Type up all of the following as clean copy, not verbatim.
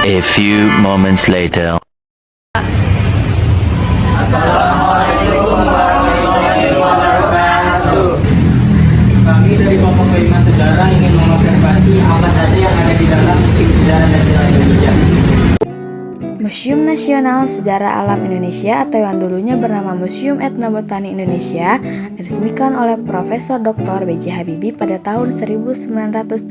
A few moments later. Assalamualaikum warahmatullahi wabarakatuh. Kami dari kelompok 5 sejarah ingin mengobservasi apa saja yang ada di dalam Museum Sejarah Nasional Indonesia. Museum Nasional Sejarah Alam Indonesia atau yang dulunya bernama Museum Etnobotani Indonesia diresmikan oleh Profesor Dr. B.J. Habibie pada tahun 1982.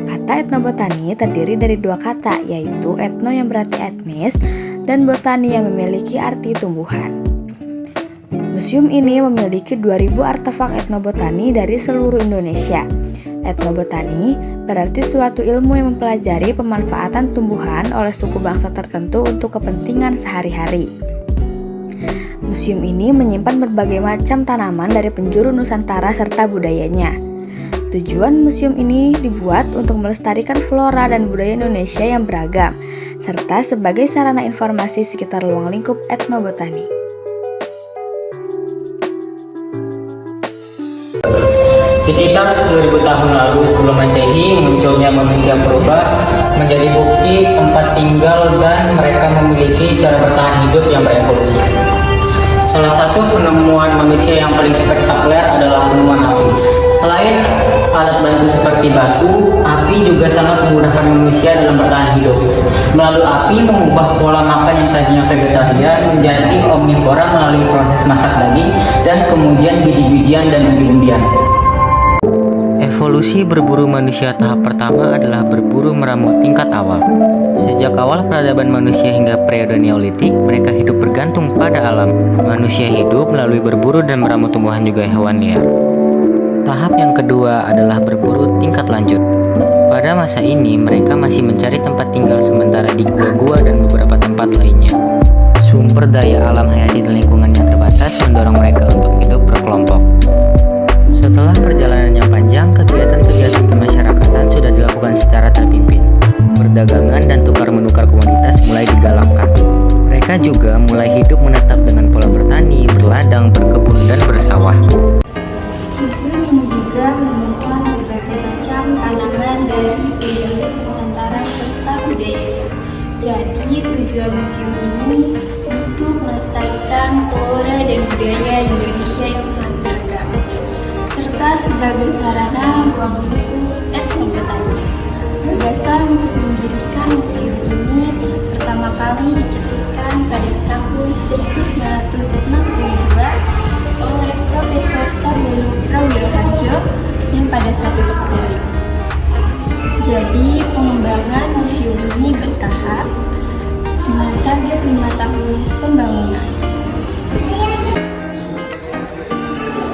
Kata etnobotani terdiri dari dua kata, yaitu etno yang berarti etnis dan botani yang memiliki arti tumbuhan. Museum ini memiliki 2000 artefak etnobotani dari seluruh Indonesia. Etnobotani berarti suatu ilmu yang mempelajari pemanfaatan tumbuhan oleh suku bangsa tertentu untuk kepentingan sehari-hari. Museum ini menyimpan berbagai macam tanaman dari penjuru Nusantara serta budayanya. Tujuan museum ini dibuat untuk melestarikan flora dan budaya Indonesia yang beragam, serta sebagai sarana informasi sekitar ruang lingkup etnobotani. Sekitar 10.000 tahun lalu sebelum Masehi, munculnya manusia purba menjadi bukti tempat tinggal dan mereka memiliki cara bertahan hidup yang berevolusi. Salah satu penemuan manusia yang paling spektakuler adalah penemuan api. Selain alat bantu seperti batu, api juga sangat memudahkan manusia dalam bertahan hidup. Melalui api mengubah pola makan yang tadinya vegetarian menjadi omnivora melalui proses masak daging dan kemudian biji-bijian dan umbi-umbian. Evolusi berburu manusia tahap pertama adalah berburu meramu tingkat awal. Sejak awal peradaban manusia hingga periode Neolitik, mereka hidup bergantung pada alam. Manusia hidup melalui berburu dan meramu tumbuhan juga hewan liar. Tahap yang kedua adalah berburu tingkat lanjut. Pada masa ini, mereka masih mencari tempat tinggal sementara di gua-gua dan beberapa tempat lainnya. Sumber daya alam hayati dan lingkungan yang terbatas mendorong mereka untuk hidup berkelompok. Setelah perjalanan yang panjang, kegiatan-kegiatan kemasyarakatan sudah dilakukan secara terpimpin. Perdagangan dan tukar-menukar komoditas mulai digalakkan. Mereka juga mulai hidup menetap dengan pola bertani, berladang, berkebun, dan bersawah. Museum ini juga menemukan berbagai macam tanaman dari penjuru Nusantara serta budaya. Jadi tujuan museum ini untuk melestarikan flora dan budaya Indonesia yang sangat beragam, serta sebagai sarana ruang lingkup etnobotani. Gagasan untuk mendirikan museum ini pertama kali dicetuskan pada tahun 1962 oleh Profesor Sarwono Prawiraharjo yang pada saat itu terpilih. Jadi pengembangan museum ini bertahap dengan target 5 tahun pembangunan.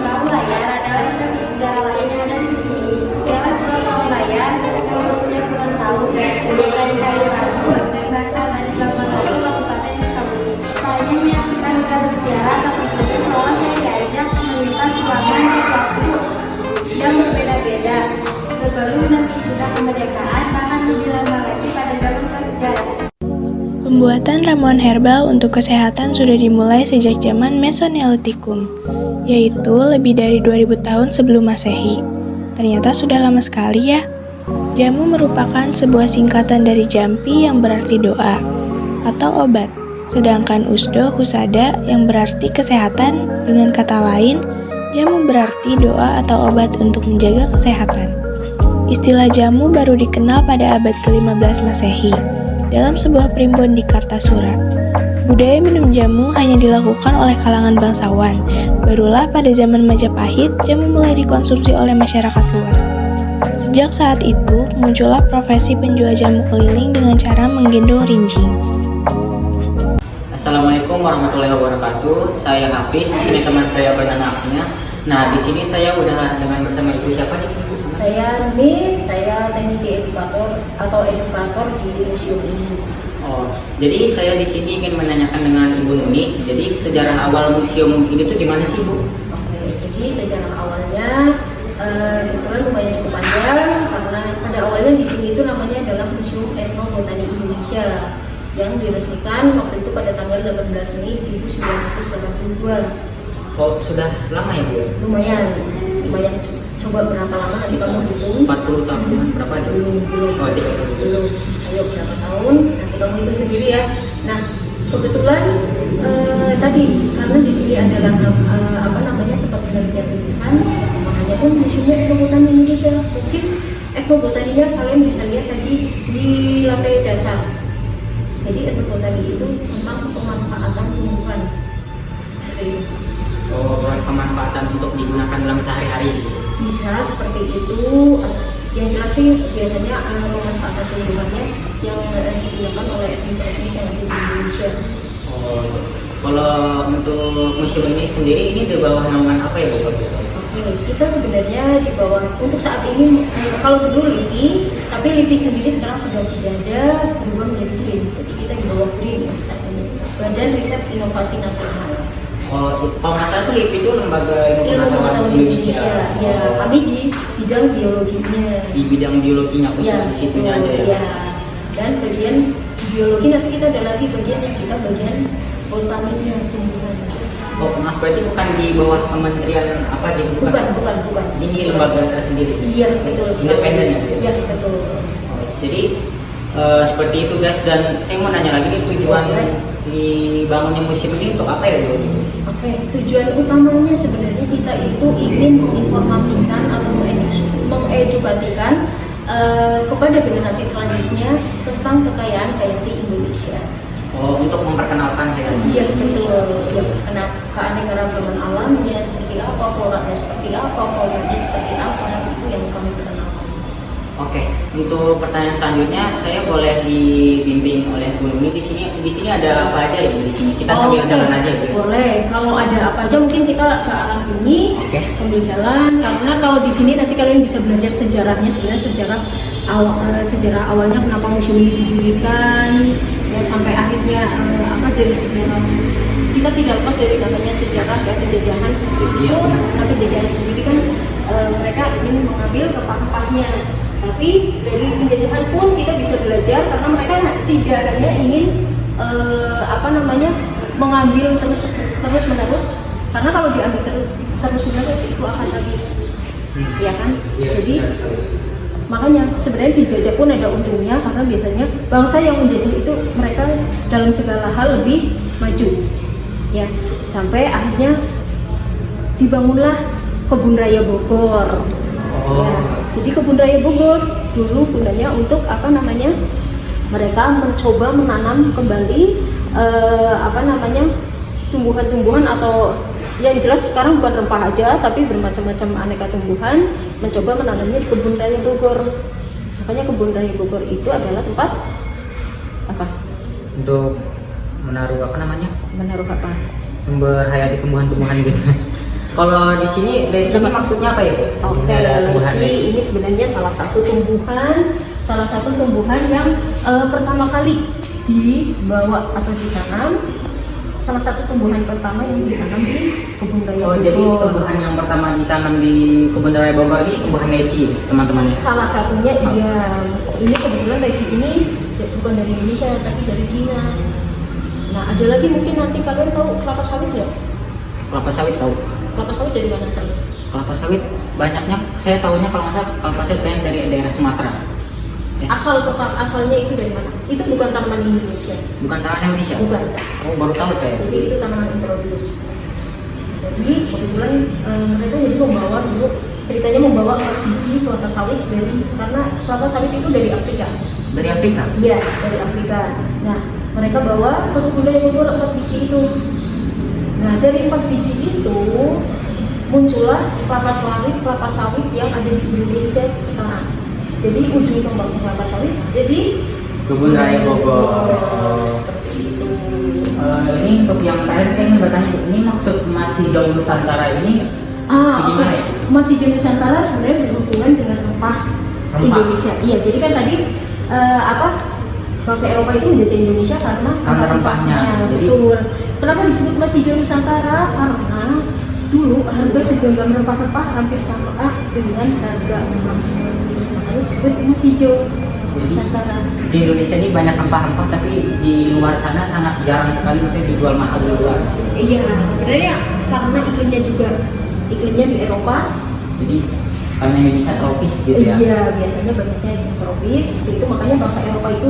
Perahu layar adalah sebuah bersejarah lain yang ada di museum ini. Ialah sebuah perahu layar yang berusia puluhan tahun dan terdiri dari kayu bambu dan berasal dari Pelabuhan Ratu, Kabupaten Sukabumi. Saya menyaksikan dunia bersejarah atau penjuru seolah saya diajak melintas ruangan dan waktu yang berbeda-beda. Sebelum dan sesudah kemerdekaan, bahkan lebih lama lagi pada zaman prasejarah. Pembuatan ramuan herbal untuk kesehatan sudah dimulai sejak zaman Mesoneolitikum, yaitu lebih dari 2000 tahun sebelum Masehi. Ternyata sudah lama sekali ya. Jamu merupakan sebuah singkatan dari jampi yang berarti doa atau obat, sedangkan usdo husada yang berarti kesehatan. Dengan kata lain, jamu berarti doa atau obat untuk menjaga kesehatan. Istilah jamu baru dikenal pada abad ke-15 Masehi dalam sebuah primbon di Kartasura. Budaya minum jamu hanya dilakukan oleh kalangan bangsawan. Barulah pada zaman Majapahit, jamu mulai dikonsumsi oleh masyarakat luas. Sejak saat itu, muncullah profesi penjual jamu keliling dengan cara menggendong rinjing. Assalamualaikum warahmatullahi wabarakatuh. Saya Hafiz, di sini teman saya bernama. Nah, di sini saya udah dengan bersama ibu siapa di sini? Saya Nuni, saya teknisi edukator atau edukator di museum ini. Oh, jadi saya di sini ingin menanyakan dengan Ibu Nuni. Jadi sejarah awal museum ini tuh gimana sih, Bu? Oke, jadi sejarah awalnya kebetulan lumayan cukup panjang karena pada awalnya di sini itu namanya adalah Museum Etnobotani Indonesia yang diresmikan waktu itu pada tanggal 18 Mei 1982. Oh, sudah lama ya, Bu? Lumayan. Coba berapa lama nanti kamu hitung? 40 tahun berapa? Belum. Oh, 30. Belum. Ayo bangun itu sendiri ya. Nah, kebetulan tadi karena di sini adalah tempat penelitian lingkungan, makanya pun museumnya etnobotani Indonesia. Mungkin etnobotaninya kalian bisa lihat tadi di lantai dasar. Jadi etnobotani itu tentang pemanfaatan tumbuhan. Seperti itu. Oh, pemanfaatan untuk digunakan dalam sehari-hari. Bisa seperti itu. Yang jelas sih biasanya pemanfaatan tumbuhannya yang digunakan oleh etnis-etnis yang ada di Indonesia. Oh, kalau untuk museum ini sendiri ini di bawah naungan apa ya Bu? Oke, kita sebenarnya di bawah untuk saat ini kalau dulu LIPI, tapi LIPI sendiri sekarang sudah tidak ada, berubah menjadi BRIN. Jadi kita di bawah BRIN saat ini, Badan Riset Inovasi Nasional. Oh, kalau nggak salah itu LIPI itu lembaga Ilmu Pengetahuan Indonesia. Ya, kami di bidang biologinya. Di bidang biologinya khusus Ya, di situnya aja ya. ya. Dan bagian biologi nanti kita ada lagi bagian yang kita bagian botaninya tumbuhan. Oh, maaf, berarti bukan di bawah kementerian apa gitu? Bukan. Ini lembaga sendiri. Iya, betul. Independen ya? Iya, betul. Oh, jadi seperti itu guys, dan saya mau nanya lagi nih, tujuan dibangunnya museum ini untuk apa ya Bu? Oke, tujuan utamanya sebenarnya kita itu ingin menginformasikan atau mengedukasikan kepada generasi selanjutnya tentang kekayaan hayati Indonesia. Oh, untuk memperkenalkan hayati. Iya, betul. Ya, keanekaragaman alamnya seperti apa, floranya seperti apa, faunanya seperti apa, itu yang kami perkenalkan. Oke, untuk pertanyaan selanjutnya saya boleh dibimbing oleh Bu Nuni di sini. Di sini ada apa aja ya Bu di sini? Kita sambil jalan aja Bu. Boleh. Kalau ada apa aja mungkin kita ke arah sini Oke. sambil jalan. Karena kalau di sini nanti kalian bisa belajar sejarahnya, sebenarnya sejarah awalnya kenapa museum ini didirikan, ya sampai akhirnya dari sejarah. Kita tidak lepas dari namanya sejarah ya, penjajahan sendiri itu. Iya, benar. Karena penjajahan sendiri kan mereka ingin mengambil rempah-rempahnya. Tapi dari penjajahan pun kita bisa belajar karena mereka tidak hanya ingin mengambil terus menerus, karena kalau diambil terus menerus itu akan habis, ya kan? Jadi makanya sebenarnya dijajah pun ada untungnya, karena biasanya bangsa yang menjajah itu mereka dalam segala hal lebih maju, ya, sampai akhirnya dibangunlah Kebun Raya Bogor. Ya, jadi Kebun Raya Bogor dulu gunanya untuk mereka mencoba menanam kembali tumbuhan-tumbuhan, atau yang jelas sekarang bukan rempah aja tapi bermacam-macam aneka tumbuhan, mencoba menanamnya di Kebun Raya Bogor. Makanya Kebun Raya Bogor itu adalah tempat apa? Untuk menaruh Menaruh apa? sumber hayati tumbuhan-tumbuhan gitu. Kalau di sini leci ini maksudnya apa ya Bu? Oke, leci ini sebenarnya salah satu tumbuhan yang pertama kali dibawa atau ditanam. Salah satu tumbuhan pertama yang ditanam di Kebun Raya Bogor. Oh, jadi tumbuhan yang pertama ditanam di Kebun Raya Bogor ini tumbuhan leci, teman-teman. Salah satunya iya. Ini kebetulan leci ini bukan dari Indonesia tapi dari Cina. Nah, ada lagi mungkin nanti kalian tahu kelapa sawit nggak? Kelapa sawit tahu. Kelapa sawit dari mana sih? Kelapa sawit banyaknya, saya tahunya kalau nggak salah kelapa sawit banyak dari daerah Sumatera. Ya. Asalnya itu dari mana? Itu bukan tanaman Indonesia. Bukan tanaman Indonesia? Bukan. Oh, baru tahu saya. Jadi itu tanaman introdus. Jadi kebetulan mereka jadi membawa biji kelapa sawit karena kelapa sawit itu dari Afrika. Dari Afrika? Iya, dari Afrika. Nah, mereka bawa ke Kebun Raya Bogor 4 biji itu. Nah, dari 4 biji itu muncullah kelapa sawit yang ada di Indonesia sekarang. Jadi ujung tombak kelapa sawit jadi Kebun Raya Bogor. Seperti itu. Ini untuk yang terakhir saya ingin bertanya, ini maksud Masih Daun Nusantara ini gimana ya? Masih Daun Nusantara sebenarnya berhubungan dengan rempah Indonesia. Iya, jadi kan tadi bangsa Eropa itu menjajah Indonesia karena rempahnya. Betul. Kenapa disebut Masih Daun Nusantara? Karena dulu harga segenggam rempah-rempah hampir sama dengan harga emas. Makanya disebut emas hijau Nusantara. Di Indonesia ini banyak rempah-rempah, tapi di luar sana sangat jarang sekali makanya dijual mahal di luar. Iya, sebenarnya karena iklimnya di Eropa. Jadi karena Indonesia tropis gitu ya. Iya, biasanya banyaknya di tropis. Seperti itu makanya bangsa Eropa itu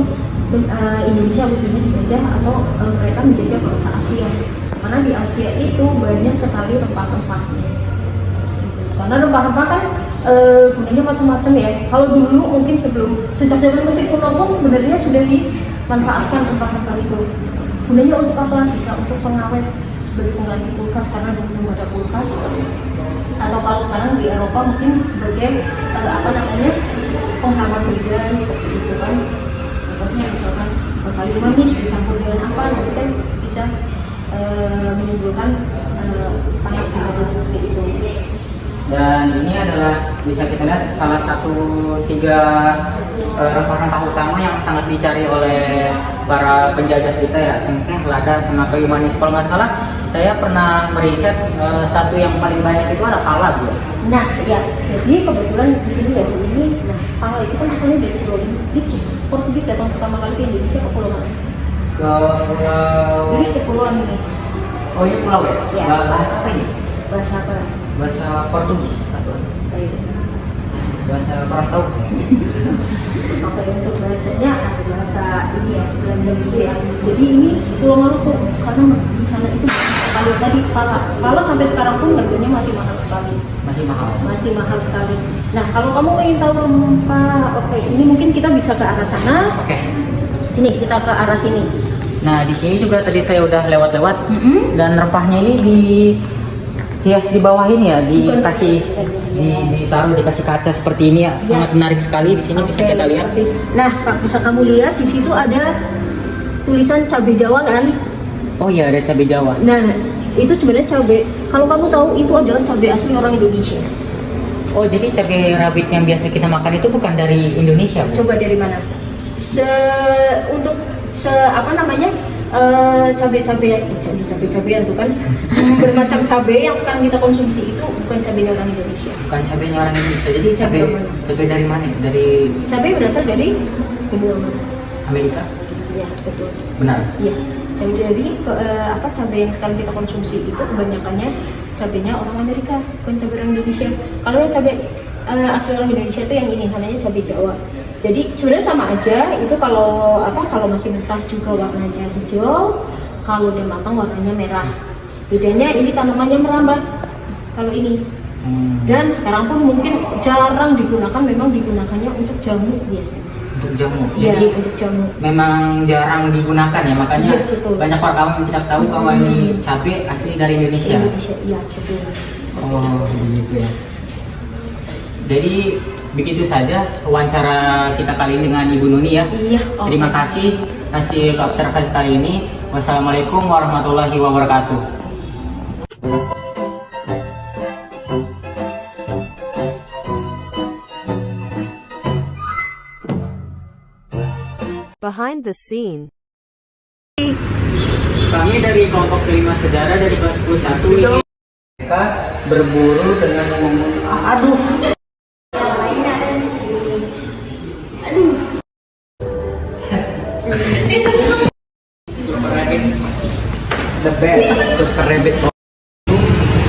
Indonesia khususnya dijajah atau mereka menjajah bangsa Asia. Karena di Asia itu banyak sekali rempah-rempahnya. Karena rempah-rempah kan gunanya macam-macam ya. Kalau dulu mungkin sejak zaman Mesir kuno pun sebenarnya sudah dimanfaatkan rempah-rempah itu. Gunanya untuk apa? Bisa untuk pengawet sebagai pengganti kulkas karena dulu belum ada kulkas. Atau kalau sekarang di Eropa mungkin sebagai penghangat badan seperti itu kan. Contohnya misalkan kayu manis dicampur dengan apa, nanti kan bisa menimbulkan panas di badan seperti itu. Dan ini adalah bisa kita lihat salah satu 3 rempah-rempah utama yang sangat dicari oleh para penjajah kita ya, cengkeh, lada, sama kayu manis. Kalau nggak salah, saya pernah meriset satu yang paling banyak itu ada pala, Bu. Nah, ya, jadi kebetulan di sini dari ini, nah pala itu kan asalnya dari Pulau ini. Portugis datang pertama kali ke Indonesia ke pulau mana? Ke pulau. Jadi ke pulau ini. Oh, ini pulau ya? Ya. Bahasa apa ini? Bahasa apa? Bahasa Portugis atau Kayak bahasa kurang tahu. Oke, untuk bahasanya ada bahasa ini ya, Belanda gitu ya. Jadi ini Pulau Maluku karena di sana itu kalau tadi pala sampai sekarang pun harganya masih mahal sekali. Masih mahal sekali. Nah, kalau kamu ingin tahu rempah, oke, ini mungkin kita bisa ke arah sana. Oke. Sini kita ke arah sini. Nah, di sini juga tadi saya udah lewat-lewat dan rempahnya ini dihias di bawah ini ya, ditaruh dikasih kaca seperti ini ya. Sangat menarik sekali di sini. Bisa kita lihat. Nah, Kak, bisa kamu lihat di situ ada tulisan cabai Jawa kan? Oh iya, ada cabai Jawa. Nah, itu sebenarnya cabai. Kalau kamu tahu itu adalah cabai asli orang Indonesia. Oh, jadi cabai rawit yang biasa kita makan itu bukan dari Indonesia, Bu? Coba dari mana? Cabai-cabean tuh kan bermacam cabai yang sekarang kita konsumsi itu bukan cabai orang Indonesia. Bukan cabainya orang Indonesia. Jadi cabai dari mana? Dari Cabai berasal dari benua mana? Amerika? Ya, betul. Benar. Iya. Cabai dari cabai yang sekarang kita konsumsi itu kebanyakannya cabainya orang Amerika, bukan cabai orang Indonesia. Kalau yang cabai asli orang Indonesia itu yang ini namanya cabai Jawa. Jadi sebenarnya sama aja, itu kalau masih mentah juga warnanya hijau, kalau udah matang warnanya merah. Bedanya ini tanamannya merambat kalau ini. Dan sekarang pun mungkin jarang digunakan, memang digunakannya untuk jamu biasanya. Untuk jamu. Iya, Jadi untuk jamu. memang jarang digunakan ya, makanya Iya, betul. banyak orang yang tidak tahu bahwa ini cabai asli dari Indonesia. Iya, betul. Oh, begitu ya. Jadi begitu saja wawancara kita kali ini dengan Ibu Nuni ya. Iya. Terima kasih hasil observasi kali ini. Wassalamualaikum warahmatullahi wabarakatuh. Behind the scene. Kami dari kelompok kelima sejarah dari kelas 11 ini mereka berburu dengan aduh. Super Rabbit, the best Super Rabbit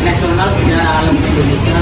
nasional sejarah alam Indonesia.